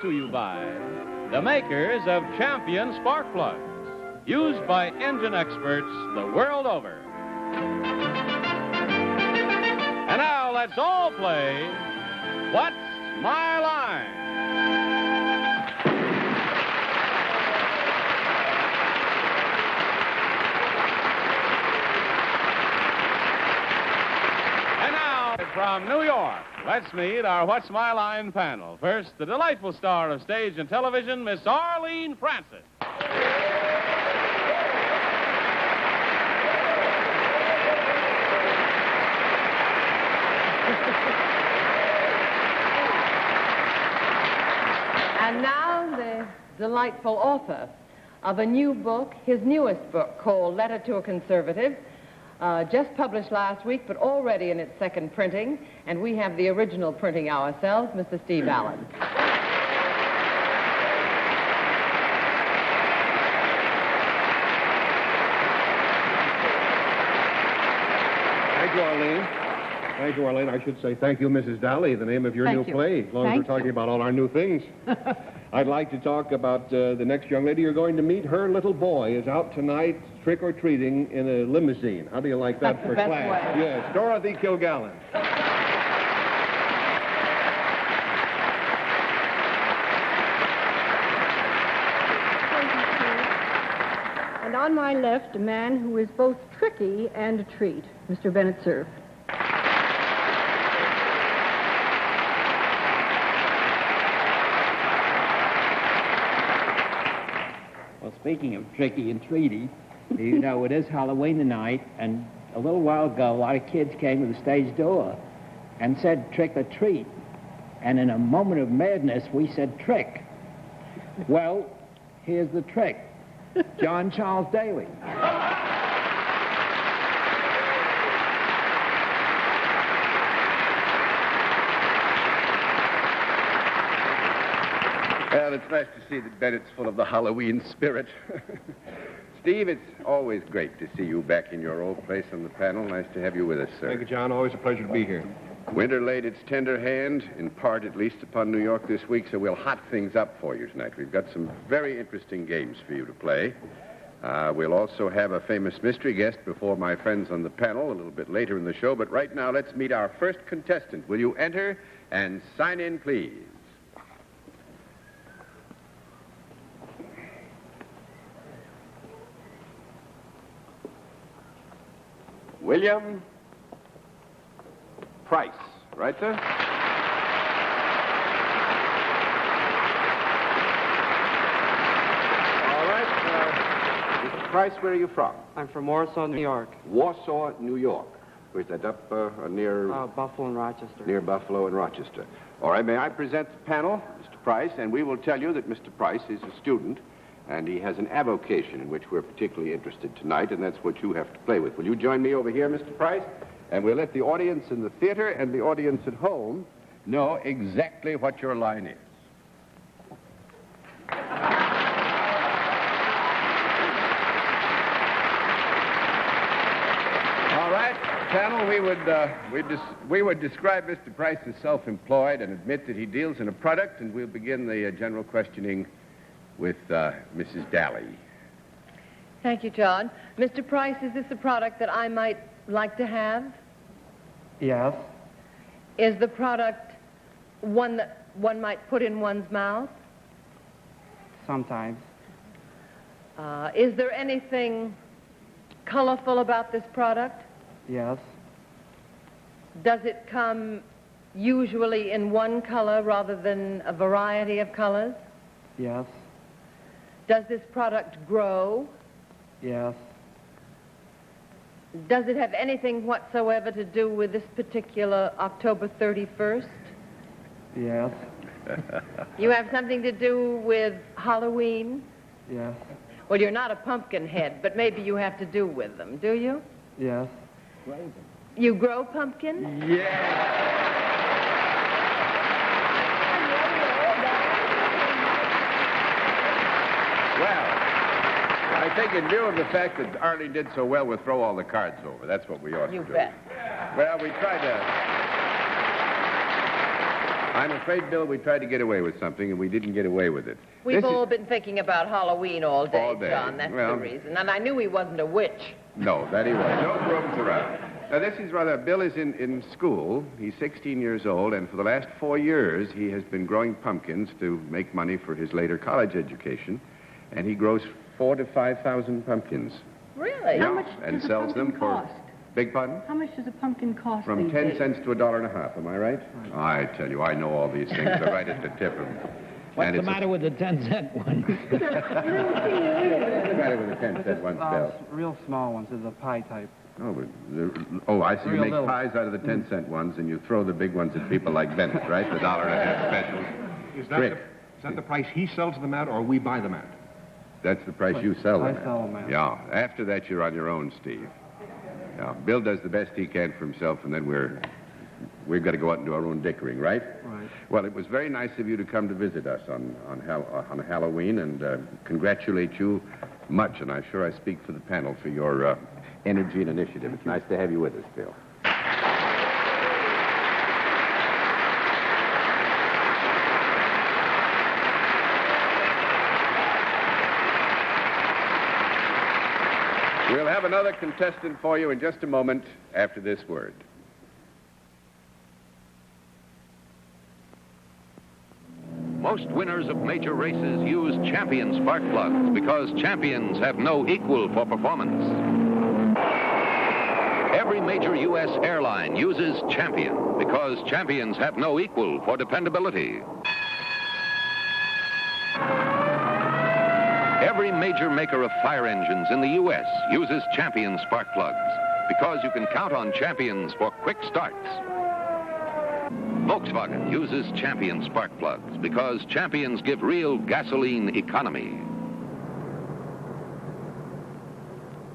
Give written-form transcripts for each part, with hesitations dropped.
to you by the makers of Champion Spark Plugs, used by engine experts the world over. And now let's all play What's My Line? And now from New York, let's meet our What's My Line panel. First, the delightful star of stage and television, Miss Arlene Francis. And now the delightful author of a new book, his newest book called Letter to a Conservative, just published last week, but already in its second printing, and we have the original printing ourselves, Mr. Steve Allen. Thank you, Arlene. Thank you, Arlene. I should say thank you, Mrs. Dally, the name of your new play, as long as we're talking about all our new things. I'd like to talk about the next young lady you're going to meet. Her little boy is out tonight trick-or-treating in a limousine. How do you like that for That's the class? best way. Yes, Dorothy Kilgallen. And on my left, a man who is both tricky and a treat, Mr. Bennett Cerf. Well, speaking of tricky and treaty, you know, it is Halloween tonight, and a little while ago, a lot of kids came to the stage door and said trick or treat. And in a moment of madness, we said trick. Well, here's the trick. John Charles Daly. Well, it's nice to see that Bennett's full of the Halloween spirit. Steve, it's always great to see you back in your old place on the panel. Nice to have you with us, sir. Thank you, John. Always a pleasure to be here. Winter laid its tender hand, in part at least, upon New York this week, so we'll hot things up for you tonight. We've got some very interesting games for you to play. We'll also have a famous mystery guest before my friends on the panel a little bit later in the show, but right now let's meet our first contestant. Will you enter and sign in, please? William Price. Right, sir? All right. Mr. Price, where are you from? I'm from Warsaw, New York. Warsaw, New York. Where's that, up near... Buffalo and Rochester. Near Buffalo and Rochester. All right, may I present the panel, Mr. Price, and we will tell you that Mr. Price is a student, and he has an avocation in which we're particularly interested tonight, and that's what you have to play with. Will you join me over here, Mr. Price? And we'll let the audience in the theater and the audience at home know exactly what your line is. All right, panel, we would describe Mr. Price as self-employed and admit that he deals in a product, and we'll begin the general questioning with Mrs. Dally. Thank you, John. Mr. Price, is this a product that I might like to have? Yes. Is the product one that one might put in one's mouth? Sometimes. Is there anything colorful about this product? Yes. Does it come usually in one color rather than a variety of colors? Yes. Does this product grow? Yes. Does it have anything whatsoever to do with this particular October 31st? Yes. You have something to do with Halloween? Yes. Well, you're not a pumpkin head, but maybe you have to do with them, do you? Yes. You grow pumpkins? Well, I think in view of the fact that Arlene did so well, we'll throw all the cards over. That's what we ought to do. You bet. Well, we tried to... I'm afraid, Bill, we tried to get away with something, and we didn't get away with it. We've all been thinking about Halloween all day, All day. John. That's Well- the reason. And I knew he wasn't a witch. No, that he was. No brooms around. Now, this is rather... Bill is in school. He's 16 years old, and for the last 4 years, he has been growing pumpkins to make money for his later college education, and he grows 4,000 to 5,000 pumpkins. Really? Yeah, How much and does a sells them pumpkin for... cost? Beg pardon? How much does a pumpkin cost From these 10 days? cents to $1.50, am I right? I tell you, I know all these things. They're right at the tip of... What's and the it's matter with the 10-cent one? What's the matter with the 10-cent one, Bill? Real small ones. They're the pie type. Oh, I see. You Real make little. pies out of the 10-cent ones, and you throw the big ones at people like Bennett, right? The $1.50 specials. Is that, Trick. is that the price he sells them at, or we buy them at? That's the price you sell them I at. sell them at. Yeah. After that, you're on your own, Steve. Yeah. Bill does the best he can for himself, and then we've got to go out and do our own dickering, right? Right. Well, it was very nice of you to come to visit us on Halloween, and congratulate you much. And I'm sure I speak for the panel for your energy and initiative. It's nice to have you with us, Bill. We'll have another contestant for you in just a moment after this word. Most winners of major races use Champion spark plugs because Champions have no equal for performance. Every major U.S. airline uses Champion because Champions have no equal for dependability. Every major maker of fire engines in the U.S. uses Champion spark plugs because you can count on Champions for quick starts. Volkswagen uses Champion spark plugs because Champions give real gasoline economy.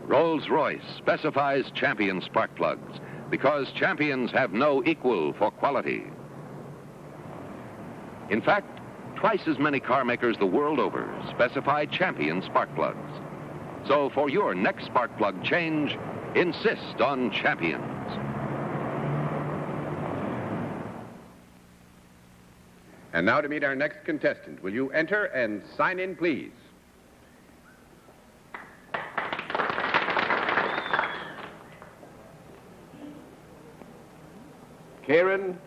Rolls-Royce specifies Champion spark plugs because Champions have no equal for quality. In fact, twice as many car makers the world over specify Champion spark plugs. So for your next spark plug change, insist on Champions. And now to meet our next contestant. Will you enter and sign in, please? Karen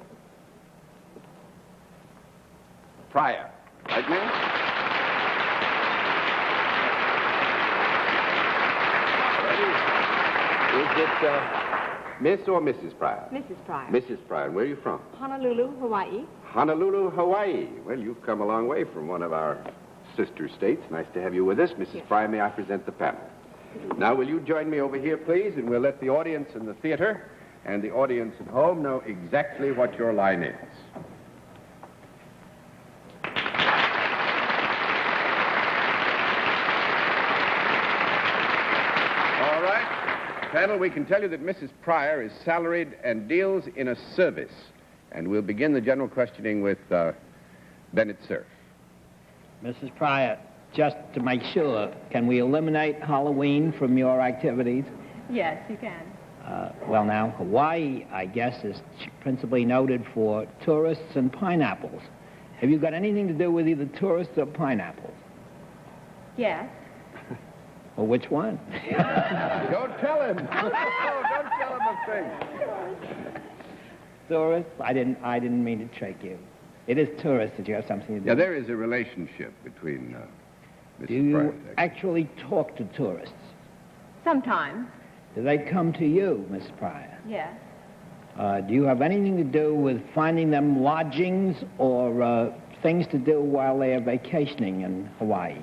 Pryor. Right, ma'am? Is it Miss or Mrs. Pryor? Mrs. Pryor. Mrs. Pryor. Where are you from? Honolulu, Hawaii. Honolulu, Hawaii. Well, you've come a long way from one of our sister states. Nice to have you with us. Mrs. Pryor, may I present the panel? Now, will you join me over here, please, and we'll let the audience in the theater and the audience at home know exactly what your line is. All right. Panel, we can tell you that Mrs. Pryor is salaried and deals in a service. And we'll begin the general questioning with Bennett Cerf. Mrs. Pryor, just to make sure, can we eliminate Halloween from your activities? Yes, you can. Well, now, Hawaii, I guess, is principally noted for tourists and pineapples. Have you got anything to do with either tourists or pineapples? Yes. Well, which one? Don't tell him. Oh, don't tell him a thing. Tourists? I didn't mean to trick you. It is tourists that you have something to do Yeah, with. there is a relationship between Mrs. Do you Pryor. actually talk to tourists? Sometimes, Do they come to you, Miss Pryor? yes. Do you have anything to do with finding them lodgings or things to do while they are vacationing in Hawaii?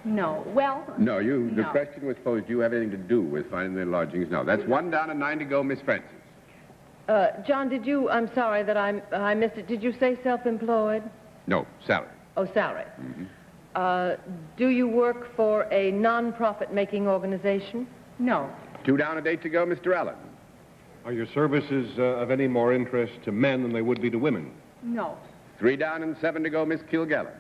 No. Well, No, the No. question was posed, do you have anything to do with finding their lodgings? No, that's 1 down and 9 to go, Miss Francis. John, I'm sorry that I missed it. Did you say self-employed? No, salary. Oh, salary. Do you work for a non-profit making organization? No. 2 down and 8 to go, Mr. Allen. Are your services of any more interest to men than they would be to women? No. 3 down and 7 to go, Miss Kilgallen.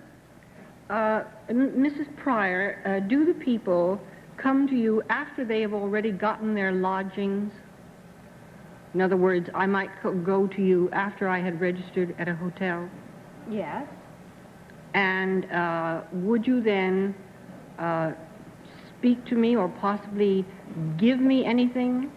Mrs. Pryor, do the people come to you after they have already gotten their lodgings? In other words, I might go to you after I had registered at a hotel. Yes. And would you then speak to me or possibly give me anything?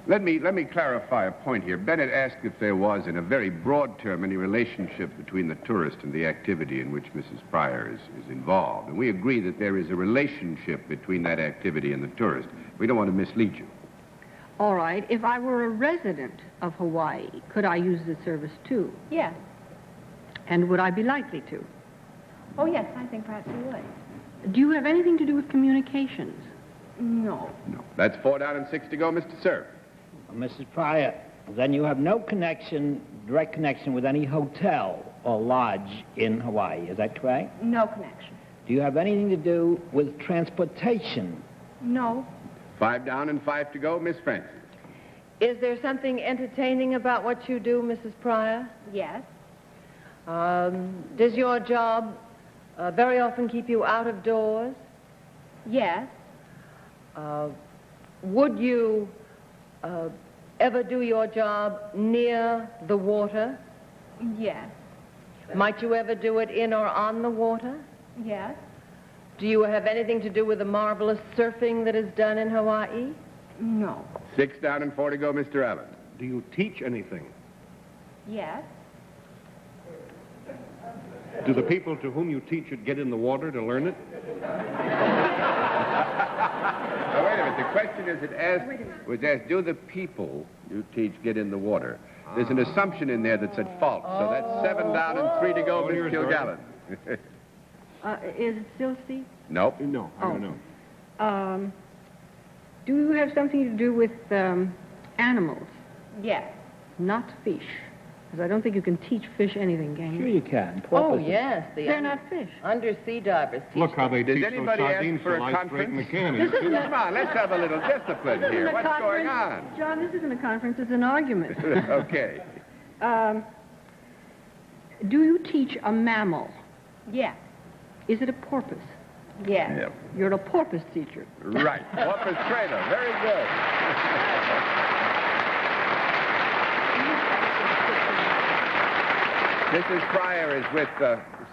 Let me clarify a point here. Bennett asked if there was, in a very broad term, any relationship between the tourist and the activity in which Mrs. Pryor is involved. And we agree that there is a relationship between that activity and the tourist. We don't want to mislead you. All right. If I were a resident of Hawaii, could I use the service too? Yes. And would I be likely to? Oh, yes, I think perhaps you would. Do you have anything to do with communications? No. No. That's 4 down and 6 to go, Mr. Cerf. Mrs. Pryor, then you have no direct connection with any hotel or lodge in Hawaii. Is that correct? No connection. Do you have anything to do with transportation? No. 5 down and 5 to go, Miss Francis. Is there something entertaining about what you do, Mrs. Pryor? Yes. Does your job very often keep you out of doors? Yes. Would you ever do your job near the water? Yes. Might you ever do it in or on the water? Yes. Do you have anything to do with the marvelous surfing that is done in Hawaii? No. 6 down and 4 to go, Mr. Allen. Do you teach anything? Yes. Do the people to whom you teach it get in the water to learn it? Now, wait a minute. The question was asked, do the people you teach get in the water? There's an assumption in there that's at fault. So that's 7 down and 3 to go, Miss Kilgallen. Is it still Steve? Nope. No, I don't know. Do you have something to do with animals, Yes. not fish? Because I don't think you can teach fish anything, can you? Sure you can. Oh, Porpoises. yes. They're not fish. Undersea divers teach Look how they Does teach those anybody sardines ask for to a lie straight in the conference? can. Come on, let's have a little discipline This here. isn't a What's going conference. on? John, this isn't a conference, it's an argument. Okay. Do you teach a mammal? Yes. Is it a porpoise? Yes. Yep. You're a porpoise teacher. Right. Porpoise trainer. Very good. Mrs. Pryor is with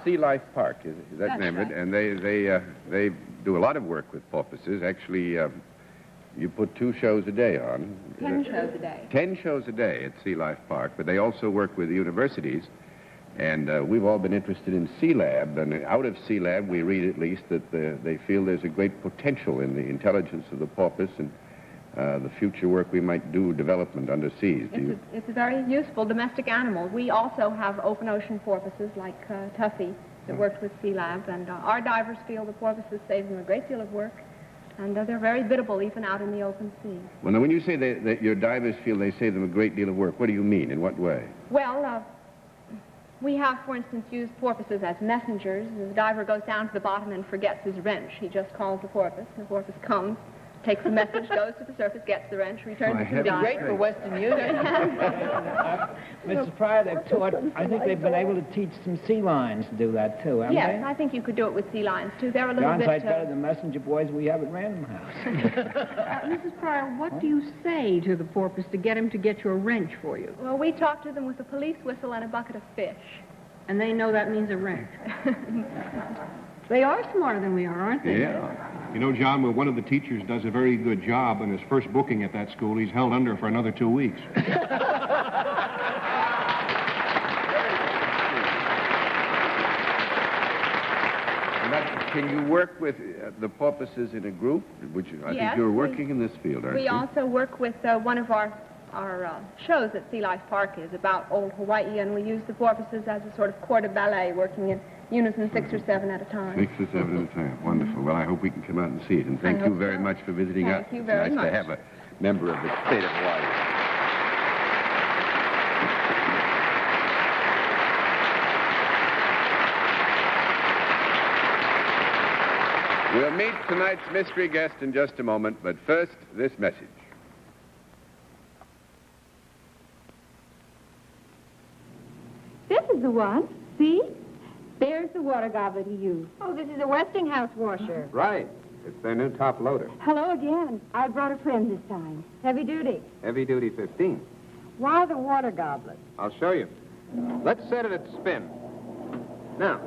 Sea Life Park, is that That's name right. it? And they do a lot of work with porpoises. Actually, you put 2 shows a day on. 10 shows a day. 10 shows a day at Sea Life Park, but they also work with universities. And we've all been interested in Sea Lab, and out of Sea Lab, we read at least that they feel there's a great potential in the intelligence of the porpoise and the future work we might do, development underseas. It's a very useful domestic animal. We also have open ocean porpoises like Tuffy that works with Sea Lab, and our divers feel the porpoises save them a great deal of work, and they're very biddable even out in the open sea. Well, now, when you say that your divers feel they save them a great deal of work, what do you mean? In what way? Well, we have, for instance, used porpoises as messengers. The diver goes down to the bottom and forgets his wrench. He just calls the porpoise. The porpoise comes, takes the message, goes to the surface, gets the wrench, returns it to the diver. Great for Western Union. Mrs. Pryor, they've taught, I think they've been able to teach some sea lions to do that, too, haven't Yes, they? I think you could do it with sea lions, too. They're a little John's bit... like better than messenger boys we have at Random House. Mrs. Pryor, what do you say to the porpoise to get him to get your wrench for you? Well, we talk to them with a police whistle and a bucket of fish. And they know that means a wrench. They are smarter than we are, aren't they? Yeah. You know, John, when one of the teachers does a very good job on his first booking at that school, he's held under for another 2 weeks. Can you work with the porpoises in a group? I Yes, think you're working in this field, aren't We you? also work with one of our shows at Sea Life Park is about old Hawaii, and we use the porpoises as a sort of corps de ballet, working in unison 6 or 7 at a time. 6 or 7 at a time. Wonderful. Well, I hope we can come out and see it. And thank you very much for visiting us. Thank you very It's nice much. to have a member of the state of Hawaii. We'll meet tonight's mystery guest in just a moment, but first, this message. This is the one. See? There's the water goblet he used. Oh, this is a Westinghouse washer. Right. It's their new top loader. Hello again. I brought a friend this time. Heavy duty. Heavy duty 15. Why the water goblet? I'll show you. Let's set it at spin. Now,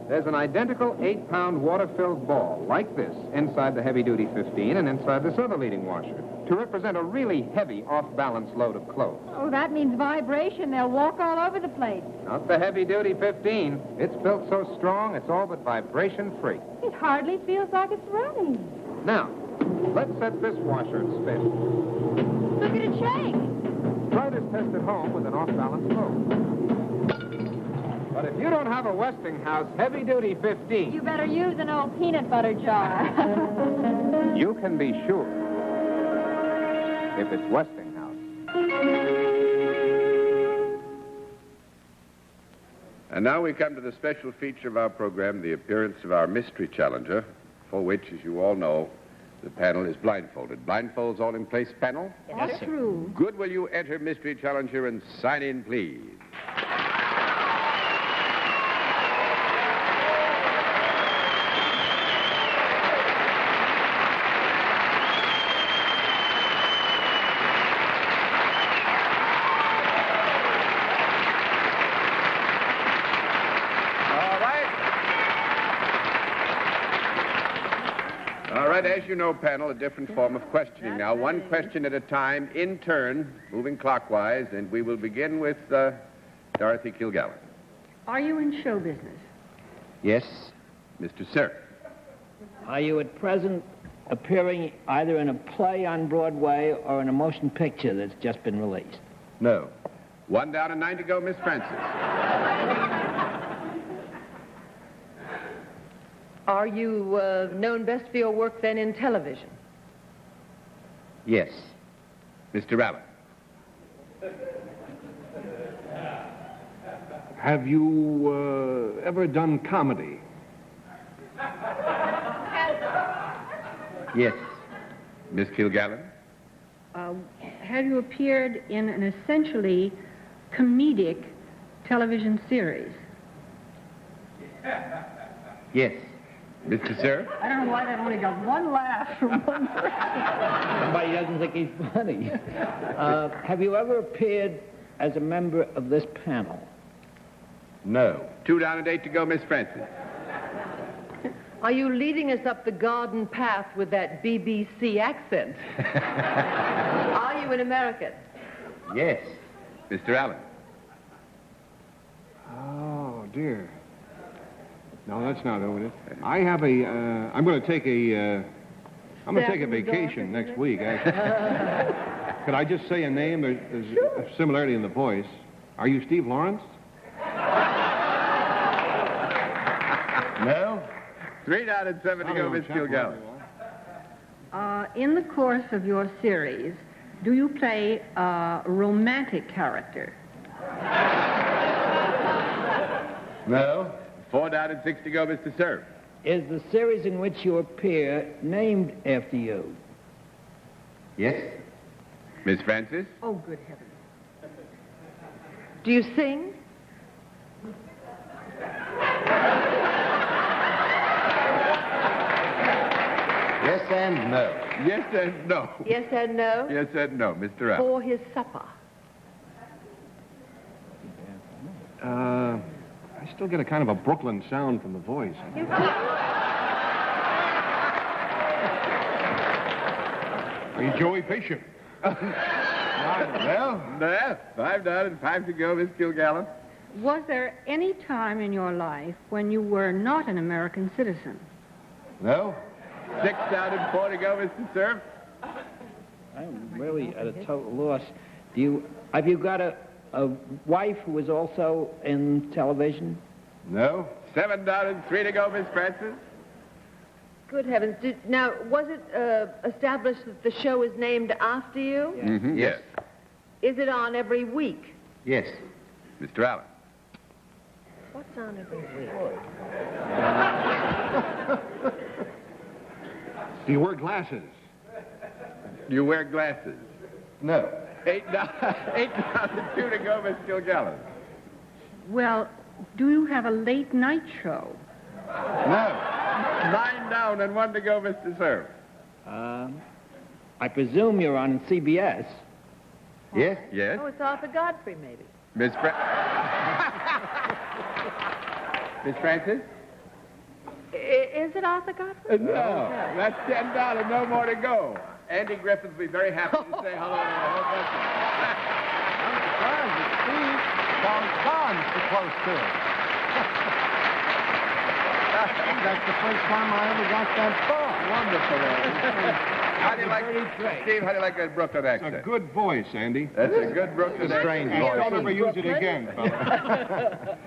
there's an identical 8-pound water-filled ball like this inside the heavy-duty 15 and inside this other leading washer to represent a really heavy off-balance load of clothes. Oh, that means vibration. They'll walk all over the place. Not the heavy-duty 15. It's built so strong, it's all but vibration-free. It hardly feels like it's running. Now, let's set this washer in spin. Look at it shake. Try this test at home with an off-balance load. But if you don't have a Westinghouse heavy-duty 15... You better use an old peanut butter jar. You can be sure if it's Westinghouse. And now we come to the special feature of our program, the appearance of our mystery challenger, for which, as you all know, the panel is blindfolded. Blindfolds all in place, panel? Yes, true. Good. Will you enter mystery challenger and sign in, please? As you know, panel, a different form of questioning. Now, one question at a time, in turn, moving clockwise, and we will begin with Dorothy Kilgallen. Are you in show business? Yes. Mr. Sir. Are you at present appearing either in a play on Broadway or in a motion picture that's just been released? No. 1 down and 9 to go, Miss Francis. Are you known best for your work, then, in television? Yes. Mr. Allen. Have you ever done comedy? Yes. Miss Kilgallen. Have you appeared in an essentially comedic television series? Yes. Mr. Sir? I don't know why that only got one laugh from one person. Somebody doesn't think he's funny. Have you ever appeared as a member of this panel? No. 2 down and 8 to go, Miss Francis. Are you leading us up the garden path with that BBC accent? Are you an American? Yes. Mr. Allen. Oh, dear. No, that's not it. I have a, I'm going to take a vacation next week, actually. Could I just say a name? There's a similarity in the voice. Are you Steve Lawrence? No. 3 down and 7 to go, Miss Kilgallen. In the course of your series, do you play a romantic character? No. 4 down and 6 to go, Mr. Sir. Is the series in which you appear named after you? Yes. Miss Francis? Oh, good heavens. Do you sing? Yes and no. Yes and no. Yes and no? Yes and no, Mr. Allen. For his supper. I still get a kind of a Brooklyn sound from the voice. Are you Joey Bishop? Well, no. 5 down and 5 to go, Miss Kilgallen. Was there any time in your life when you were not an American citizen? No. 6 down and 4 to go, Mr. Sir. I'm really at a total loss. Have you got a wife who is also in television? No. 7 down and 3 to go, Miss Francis. Good heavens. Now, was it established that the show is named after you? Yes. Mm-hmm. Yes. Is it on every week? Yes. Mr. Allen. What's on every week? Do you wear glasses? Do you wear glasses? No. 8 down and 2 to go, Miss Kilgallen. Well, do you have a late night show? No. 9 down and 1 to go, Mr. Sir. I presume you're on CBS. Yes? Yes. Oh, it's Arthur Godfrey, maybe. Miss Miss Francis? Is it Arthur Godfrey? No, that's $10. No more to go. Andy Griffith will be very happy to say hello to the whole bunch of you. I'm surprised that Steve Bonds so close to it. That's the first time I ever got that far. Wonderful, How do you like, Steve, how do you like that Brooklyn accent? A good voice, Andy. That's a good Brooklyn accent. Strange voice. Don't ever use it again, fella.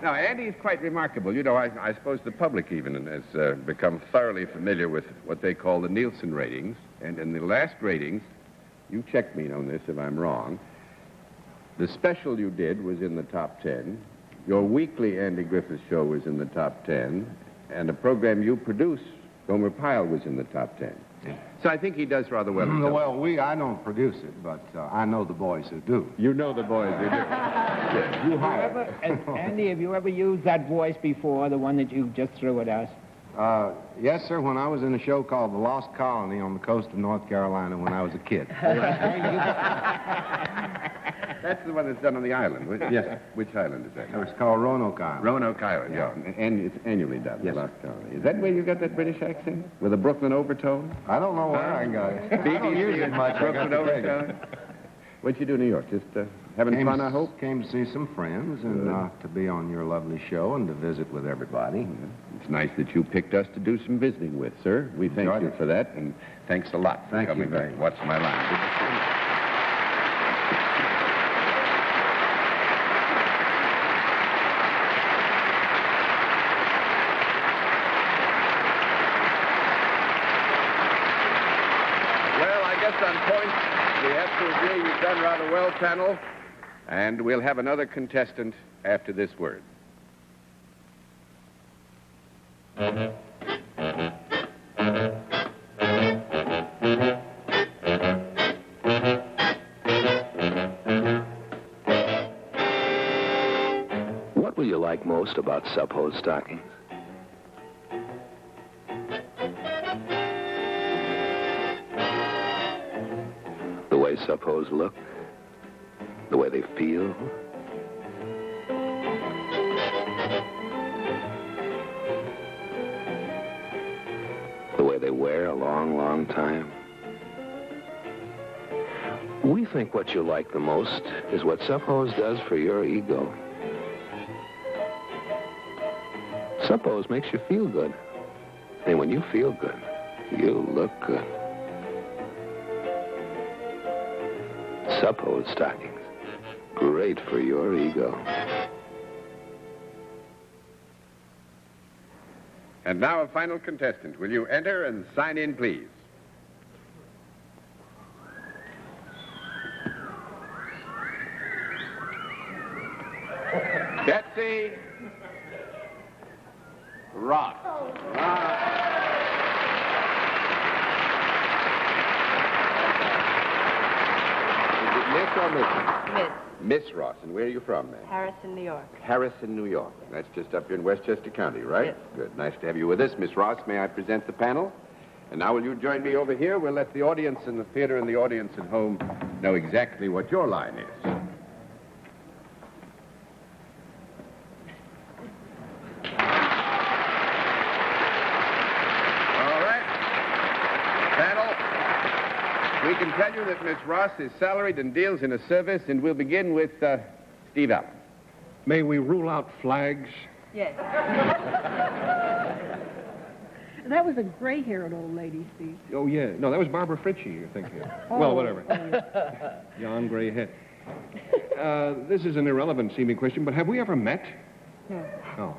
Now, Andy is quite remarkable. You know, I suppose the public even has become thoroughly familiar with what they call the Nielsen ratings. And in the last ratings, you check me on this if I'm wrong, the special you did was in the top 10. Your weekly Andy Griffith show was in the top 10. And a program you produced, Gomer Pyle, was in the top 10. So I think he does rather well. Well, I don't produce it, but I know the boys who do. You know the boys who do. Yes. You hire. Andy, have you ever used that voice before, the one that you just threw at us? Yes, sir, when I was in a show called The Lost Colony on the coast of North Carolina when I was a kid. That's the one that's done on the island. Yes. Which island is that? It's called Roanoke Island. Roanoke Island, yeah. And it's annually done, yes. The Lost Colony. Is that where you got that British accent? With a Brooklyn overtone? I don't know where I got it. I don't use it much. Brooklyn overtone? What'd you do in New York? Just having fun, I hope? Came to see some friends and to be on your lovely show and to visit with everybody. It's nice that you picked us to do some visiting with, sir. We thank you for that, and thanks a lot for coming back. What's my line? On points, we have to agree you've done rather well, panel, and we'll have another contestant after this word. What will you like most about Sub-Hose stockings? The way Sub-Hose look, the way they feel. The way they wear a long, long time. We think what you like the most is what Sub-Hose does for your ego. Sub-Hose makes you feel good. And when you feel good, you look good. Sub-Hose stockings. Great for your ego. And now a final contestant. Will you enter and sign in, please? Betsy Ross. Miss or Mrs.? Miss. Miss Ross. And where are you from, ma'am? Harrison, New York. Harrison, New York. That's just up here in Westchester County, right? Yes. Good. Nice to have you with us. Miss Ross, may I present the panel? And now will you join me over here? We'll let the audience in the theater and the audience at home know exactly what your line is. All right. Panel, we can tell you that Miss Ross is salaried and deals in a service, and we'll begin with Steve Allen. May we rule out flags? Yes. That was a gray-haired old lady, Steve. Oh, yeah. No, that was Barbara Fritchie, you're thinking of. Oh. Well, whatever. Young gray head. This is an irrelevant seeming question, but have we ever met? No. Oh.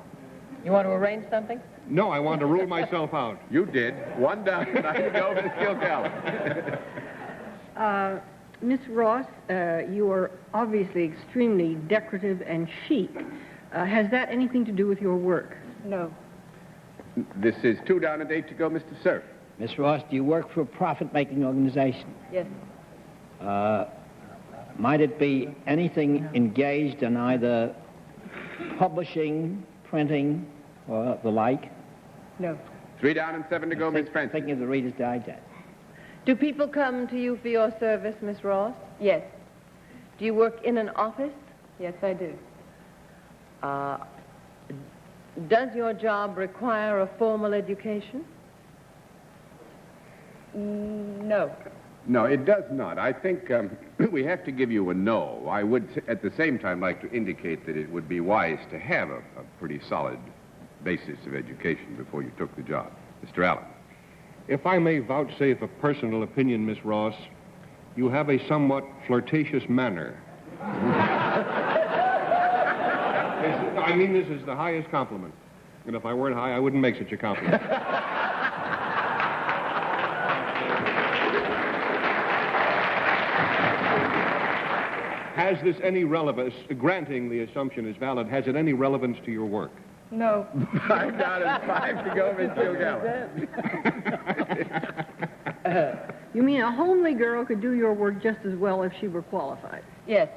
You want to arrange something? No, I want to rule myself out. You did. One down, tonight to go over to Kilgallen. Miss Ross, you are obviously extremely decorative and chic. Has that anything to do with your work? No. This is 2 down and 8 to go, Mr. Cerf. Miss Ross, do you work for a profit-making organization? Yes. Might it be anything engaged in either publishing, printing, or the like? No. 3 down and 7 to go, Miss Francis. Thinking of the Reader's Digest. Do people come to you for your service, Miss Ross? Yes. Do you work in an office? Yes, I do. Does your job require a formal education? No. No, it does not. I think we have to give you a no. I would, at the same time, like to indicate that it would be wise to have a pretty solid basis of education before you took the job. Mr. Allen. If I may vouchsafe a personal opinion, Miss Ross, you have a somewhat flirtatious manner. I mean this is the highest compliment. And if I weren't high, I wouldn't make such a compliment. Has this any relevance, granting the assumption is valid, has it any relevance to your work? No. 5 down and 5 to go, Miss Gilgallen. You mean a homely girl could do your work just as well if she were qualified? Yes.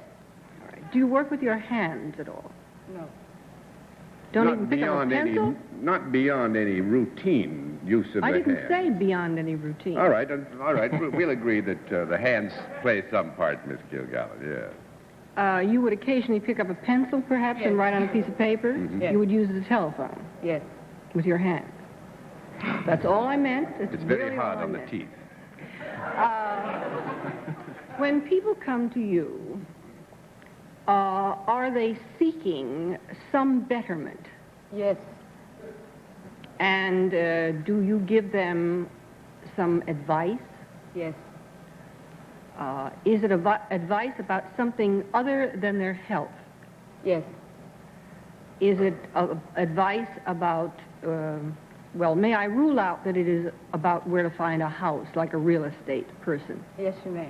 All right. Do you work with your hands at all? No. Don't Not even pick up a beyond pencil? not beyond any routine use of I the didn't hand. say beyond any routine. All right. We'll agree that the hands play some part, Miss Gilgallen, yeah. You would occasionally pick up a pencil, perhaps, and write on a piece of paper. Mm-hmm. Yes. You would use the telephone. Yes. With your hands. That's all I meant. It's very really hard all I on the meant. teeth. When people come to you, are they seeking some betterment? Yes. And do you give them some advice? Yes. Is it advice about something other than their health? Yes. Is it advice about, well, may I rule out that it is about where to find a house, like a real estate person? Yes, you may.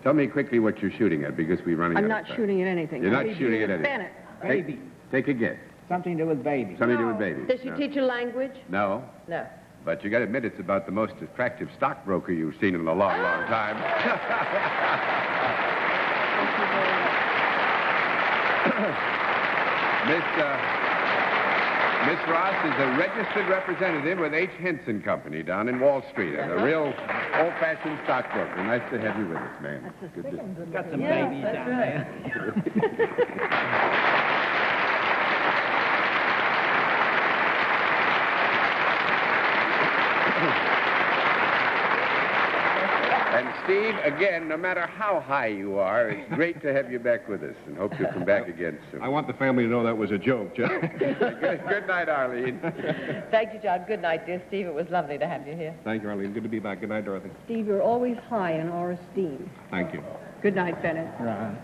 Tell me quickly what you're shooting at, because we're running out I'm of not time. shooting at anything. You're not Maybe shooting at Miss anything. Bennett. Baby. Take a guess. Something to do with baby. Something to do with babies. Does she No. teach you language? No. No. But you got to admit, it's about the most attractive stockbroker you've seen in a long, long time. Miss Ross is a registered representative with H. Henson Company down in Wall Street, and a real old-fashioned stockbroker. Nice to have you with us, ma'am. Good to Got some babies down there. And Steve, again, no matter how high you are, it's great to have you back with us, and hope you'll come back again soon. I want the family to know that was a joke, Jeff. Good night, Arlene. Thank you, John. Good night, dear Steve. It was lovely to have you here. Thank you, Arlene. Good to be back. Good night, Dorothy. Steve, you're always high in our esteem. Thank you. Good night, Bennett. Right.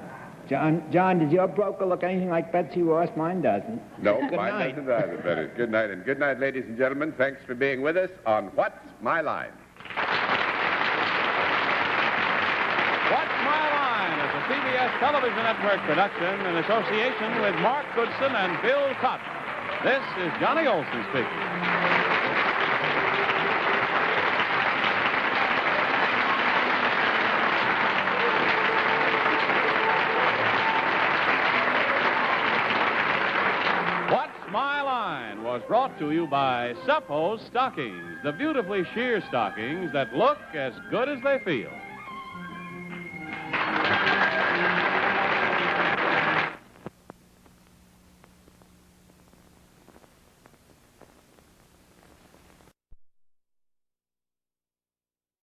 John, does your broker look anything like Betsy Ross? Mine doesn't. No, Good mine night. doesn't either, Bennett. Good night, and good night, ladies and gentlemen. Thanks for being with us on What's My Line? What's My Line is a CBS Television Network production in association with Mark Goodson and Bill Cotton. This is Johnny Olson speaking. What's My Line was brought to you by Seppo's Stockings, the beautifully sheer stockings that look as good as they feel.